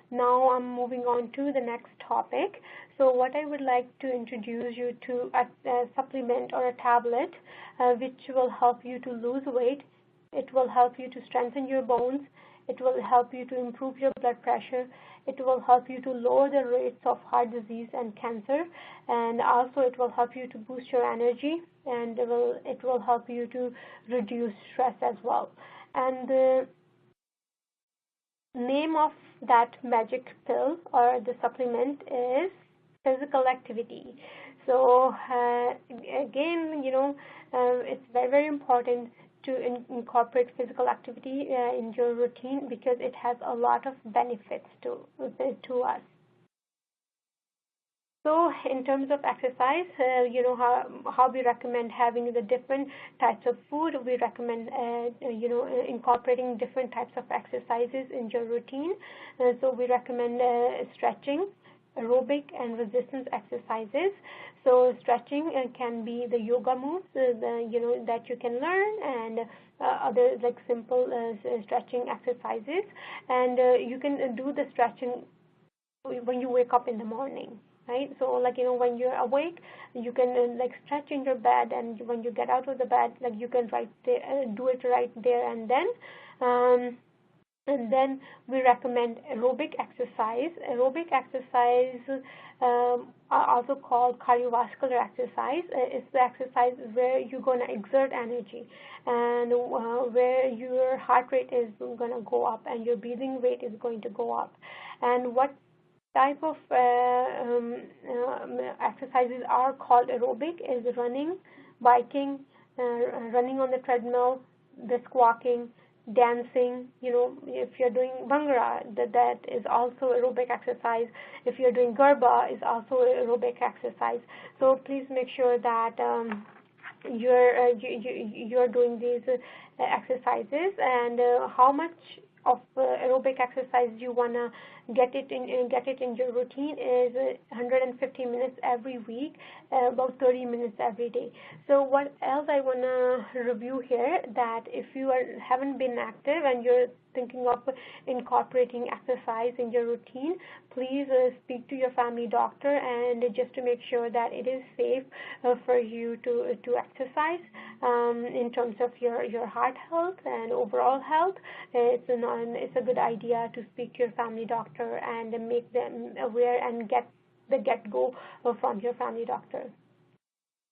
now I'm moving on to the next topic. So what I would like to introduce you to a supplement or a tablet which will help you to lose weight. It will help you to strengthen your bones. It will help you to improve your blood pressure. It will help you to lower the rates of heart disease and cancer, and also it will help you to boost your energy, and it will help you to reduce stress as well. And the name of that magic pill or the supplement is physical activity. So again, it's very, very important to incorporate physical activity in your routine because it has a lot of benefits to us. So in terms of exercise, how we recommend having the different types of food. We recommend, incorporating different types of exercises in your routine. So we recommend stretching, aerobic, and resistance exercises. So stretching can be the yoga moves, that you can learn, and other like simple stretching exercises. And you can do the stretching when you wake up in the morning. Right, so when you're awake, you can like stretch in your bed, and when you get out of the bed, like you can do it right there and then. And then we recommend aerobic exercise. Aerobic exercise, are also called cardiovascular exercise. It's the exercise where you're going to exert energy, and where your heart rate is going to go up and your breathing rate is going to go up. And what type of exercises are called aerobic is running, biking, running on the treadmill, brisk walking, dancing. If you're doing bhangra, that is also aerobic exercise. If you're doing garba, is also aerobic exercise. So please make sure that you're doing these exercises, and how much of aerobic exercise you wanna get it in your routine is 150 minutes every week, about 30 minutes every day. So what else I wanna review here, that if you haven't been active and you're thinking of incorporating exercise in your routine, please speak to your family doctor, and just to make sure that it is safe for you to exercise. In terms of your heart health and overall health, it's a good idea to speak to your family doctor and make them aware and get the get-go from your family doctor.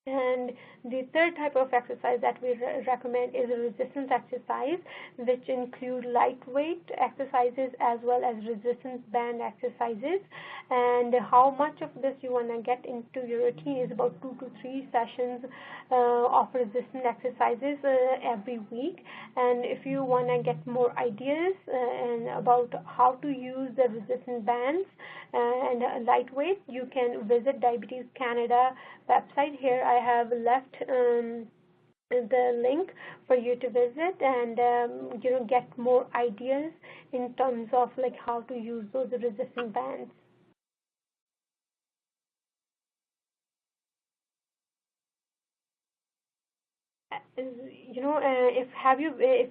And the third type of exercise that we recommend is a resistance exercise, which include lightweight exercises as well as resistance band exercises. And how much of this you want to get into your routine is about 2 to 3 sessions of resistance exercises every week. And if you want to get more ideas and about how to use the resistance bands and lightweight, you can visit Diabetes Canada website. Here I have left the link for you to visit and get more ideas in terms of like how to use those resistance bands. If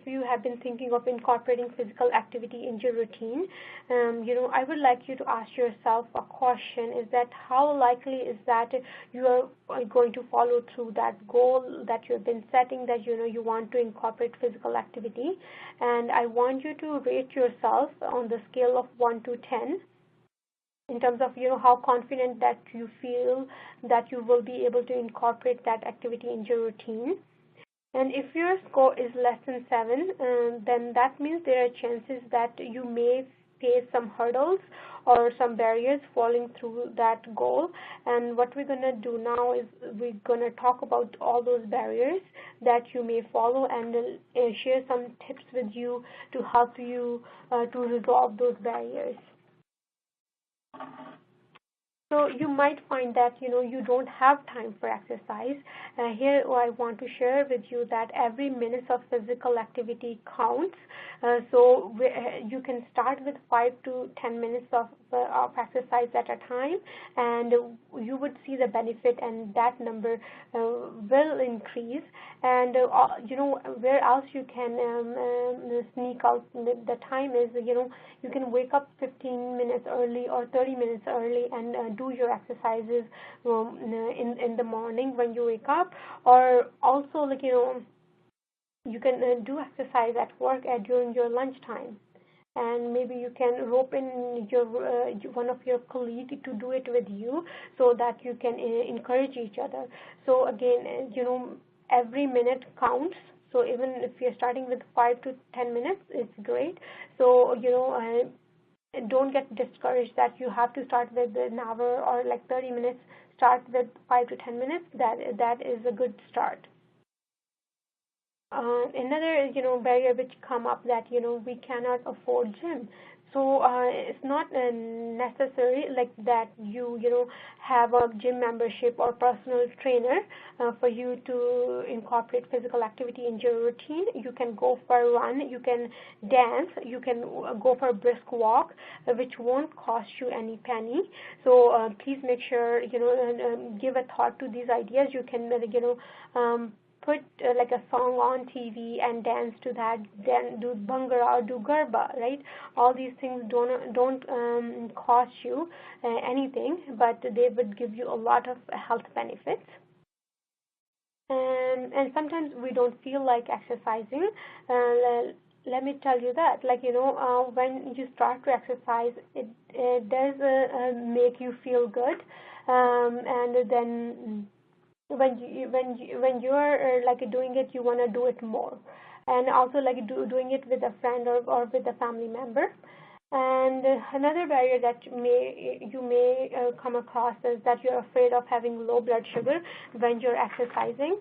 you have been thinking of incorporating physical activity in your routine, I would like you to ask yourself a question: is that how likely is that you are going to follow through that goal that you've been setting, that you want to incorporate physical activity? And I want you to rate yourself on the scale of 1 to 10. In terms of how confident that you feel that you will be able to incorporate that activity in your routine. And if your score is less than 7, then that means there are chances that you may face some hurdles or some barriers falling through that goal. And what we're going to do now is we're going to talk about all those barriers that you may follow and share some tips with you to help you to resolve those barriers. So you might find that you don't have time for exercise. Here I want to share with you that every minute of physical activity counts. You can start with 5 to 10 minutes of exercise at a time, and you would see the benefit, and that number will increase. And where else you can sneak out the time is you can wake up 15 minutes early or 30 minutes early and do your exercises in the morning when you wake up, or also you can do exercise at work during your lunchtime, and maybe you can rope in your one of your colleagues to do it with you, so that you can encourage each other. So again, every minute counts. So even if you're starting with 5 to 10 minutes, it's great. So don't get discouraged that you have to start with an hour or like 30 minutes. Start with 5 to 10 minutes. That is a good start. Another barrier which come up, that we cannot afford gym. So it's not necessary like that you have a gym membership or personal trainer for you to incorporate physical activity in your routine. You can go for a run, you can dance, you can go for a brisk walk, which won't cost you any penny. So please make sure give a thought to these ideas. You can put like a song on TV and dance to that, then do bhangra or do garba, right? All these things don't cost you anything, but they would give you a lot of health benefits. And sometimes we don't feel like exercising. Let me tell you that, when you start to exercise, it does make you feel good, and then when you're doing it, you want to do it more, and also doing it with a friend or with a family member. And another barrier that you may come across is that you're afraid of having low blood sugar when you're exercising.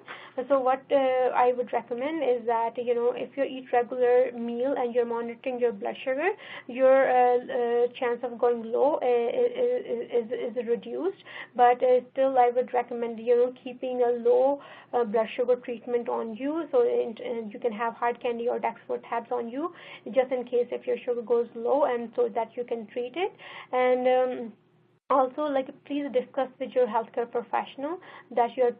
So what I would recommend is that if you eat regular meal and you're monitoring your blood sugar, your chance of going low is reduced. But still, I would recommend keeping a low blood sugar treatment on you, so you can have hard candy or Dextrose tabs on you, just in case if your sugar goes low, and so that you can treat it. And also, please discuss with your healthcare professional that you're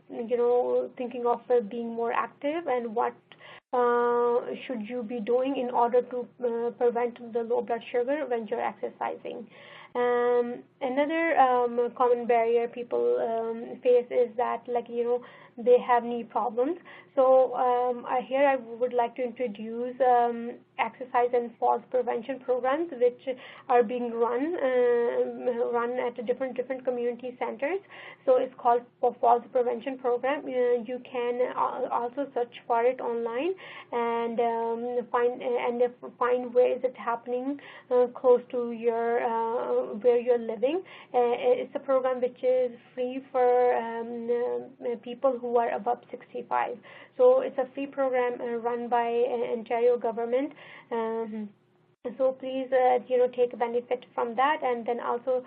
thinking of being more active, and what should you be doing in order to prevent the low blood sugar when you're exercising. Another common barrier people face is that they have knee problems. So here I would like to introduce exercise and falls prevention programs, which are being run at different community centers. So it's called falls prevention program. You can also search for it online and find where is it happening close to your where you're living. It's a program which is free for people who are above 65. So it's a free program run by Ontario government. So please, take benefit from that, and then also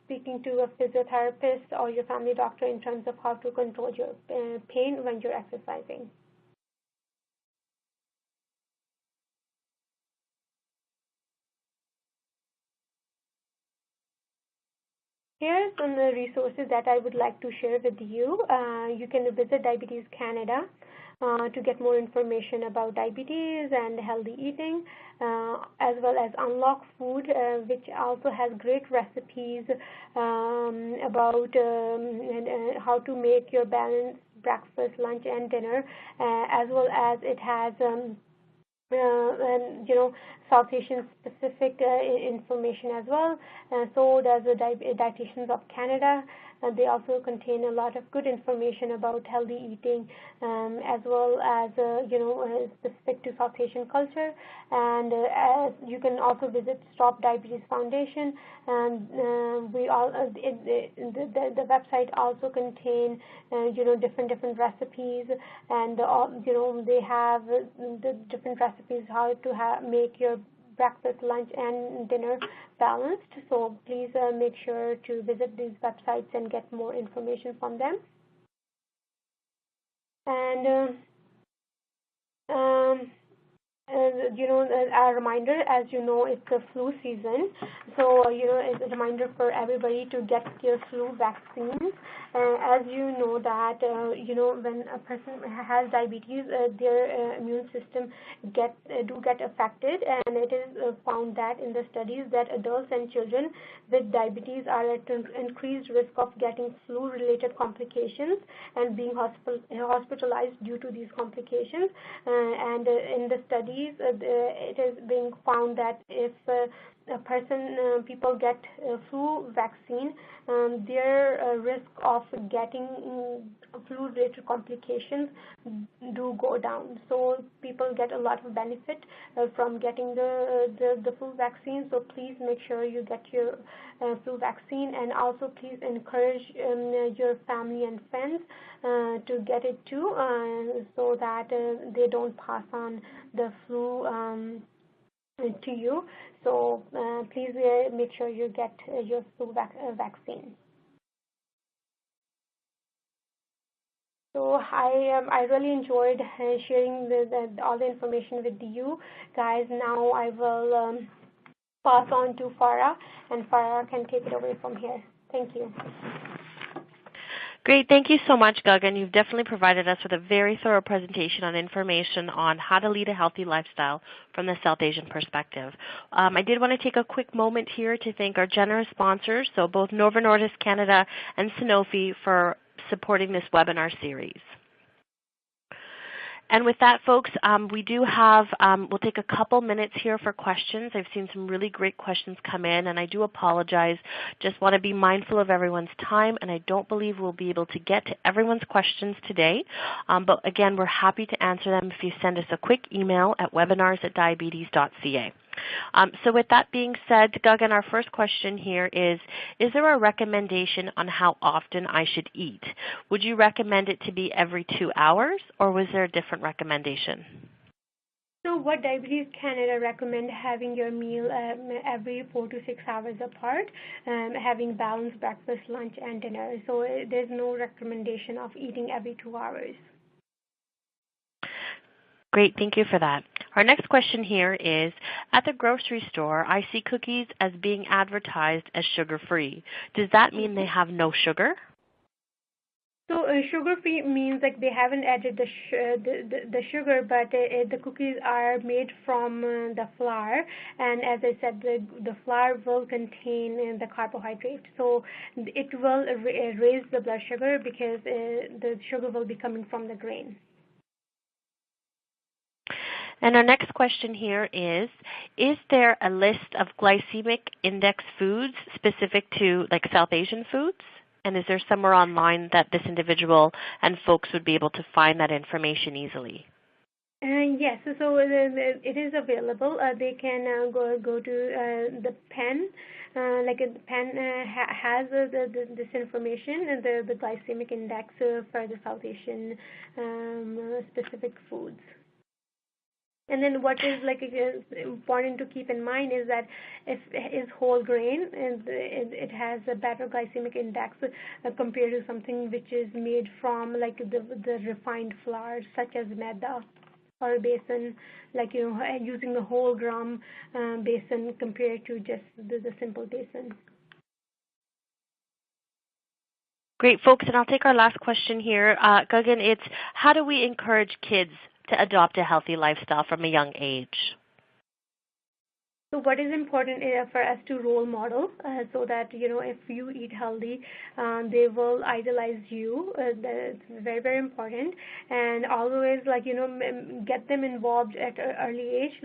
speaking to a physiotherapist or your family doctor in terms of how to control your pain when you're exercising. Here are some resources that I would like to share with you. You can visit Diabetes Canada to get more information about diabetes and healthy eating, as well as Unlock Food, which also has great recipes about how to make your balanced breakfast, lunch, and dinner, as well as it has and South Asian specific information as well. So does the Dietitians of Canada. They also contain a lot of good information about healthy eating, as well as specific to South Asian culture. And as you can also visit Stop Diabetes Foundation. And we all the website also contain different recipes, and they have the different recipes how to make your breakfast, lunch, and dinner balanced. So please make sure to visit these websites and get more information from them. And a reminder, as you know, it's the flu season. So, it's a reminder for everybody to get your flu vaccines. As you know that, when a person has diabetes, their immune system do get affected, and it is found that in the studies that adults and children with diabetes are at an increased risk of getting flu-related complications and being hospitalized due to these complications. And in the studies, it is being found that if people get flu vaccine, their risk of getting flu-related complications do go down. So people get a lot of benefit from getting the flu vaccine. So please make sure you get your flu vaccine, and also please encourage your family and friends to get it too, so that they don't pass on the flu to you. So please make sure you get your flu vaccine. So I really enjoyed sharing all the information with you guys. Now I will pass on to Farah, and Farah can take it away from here. Thank you. Great. Thank you so much, Gagan. You've definitely provided us with a very thorough presentation on information on how to lead a healthy lifestyle from the South Asian perspective. I did want to take a quick moment here to thank our generous sponsors, so both Novo Nordisk Canada and Sanofi, for supporting this webinar series. And with that, folks, we do have, we'll take a couple minutes here for questions. I've seen some really great questions come in, and I do apologize. Just want to be mindful of everyone's time, and I don't believe we'll be able to get to everyone's questions today. But again, we're happy to answer them if you send us a quick email at webinars@diabetes.ca. So with that being said, Gagan, our first question here is there a recommendation on how often I should eat? Would you recommend it to be every 2 hours, or was there a different recommendation? So what Diabetes Canada recommend having your meal every 4 to 6 hours apart, having balanced breakfast, lunch, and dinner. So there's no recommendation of eating every 2 hours. Great, thank you for that. Our next question here is, at the grocery store, I see cookies as being advertised as sugar-free. Does that mean they have no sugar? So sugar-free means like they haven't added the sugar, but the cookies are made from the flour, and as I said, the flour will contain the carbohydrate. So it will raise the blood sugar because the sugar will be coming from the grain. And our next question here is there a list of glycemic index foods specific to like South Asian foods? And is there somewhere online that this individual and folks would be able to find that information easily? Yes, so it is available. They can go to the pen. Like the pen has this information, and the glycemic index for the South Asian specific foods. And then what is important to keep in mind is that if it's whole grain, and it has a better glycemic index compared to something which is made from like the refined flours such as maida or besan, like using the whole gram besan compared to just the simple besan. Great, folks, and I'll take our last question here. Gagan, it's how do we encourage kids to adopt a healthy lifestyle from a young age? So what is important for us to role model so that, if you eat healthy, they will idolize you. That's very, very important. And always, get them involved at an early age,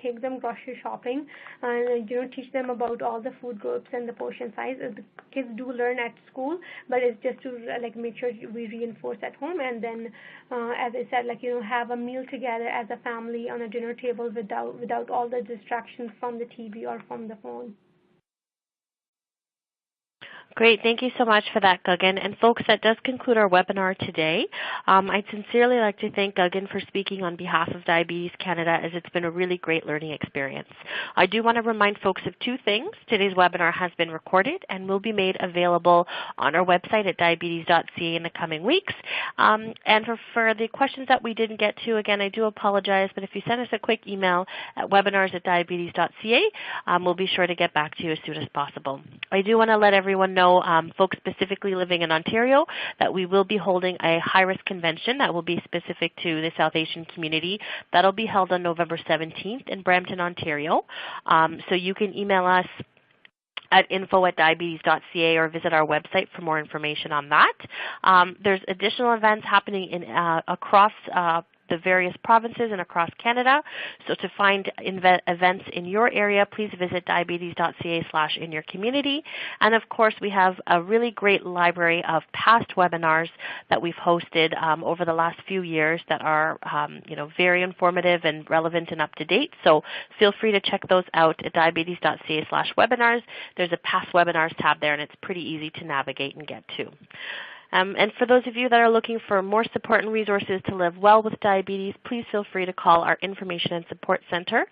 take them grocery shopping, and, teach them about all the food groups and the portion size. The kids do learn at school, but it's just to, make sure we reinforce at home. And then, as I said, have a meal together as a family on a dinner table without all the distractions from the TV or from the phone. Great. Thank you so much for that, Gagan. And folks, that does conclude our webinar today. I'd sincerely like to thank Gagan for speaking on behalf of Diabetes Canada, as it's been a really great learning experience. I do want to remind folks of two things. Today's webinar has been recorded and will be made available on our website at diabetes.ca in the coming weeks. And for the questions that we didn't get to, again, I do apologize, but if you send us a quick email at webinars@diabetes.ca, we'll be sure to get back to you as soon as possible. I do want to let everyone know, folks specifically living in Ontario, that we will be holding a high-risk convention that will be specific to the South Asian community. That will be held on November 17th in Brampton, Ontario. So you can email us at info@diabetes.ca or visit our website for more information on that. There's additional events happening in across the various provinces and across Canada. So to find events in your area, please visit diabetes.ca/in-your-community. And of course, we have a really great library of past webinars that we've hosted over the last few years that are very informative and relevant and up to date. So feel free to check those out at diabetes.ca/webinars. There's a past webinars tab there, and it's pretty easy to navigate and get to. And for those of you that are looking for more support and resources to live well with diabetes, please feel free to call our Information and Support Center.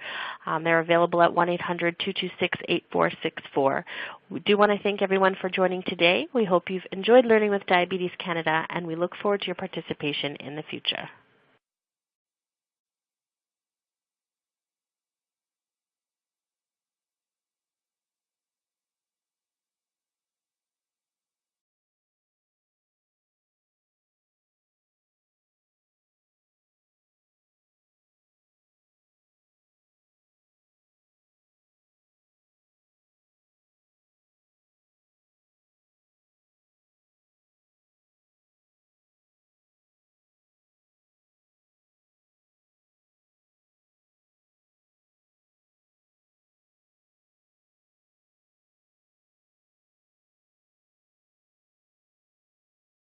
They're available at 1-800-226-8464. We do want to thank everyone for joining today. We hope you've enjoyed learning with Diabetes Canada, and we look forward to your participation in the future.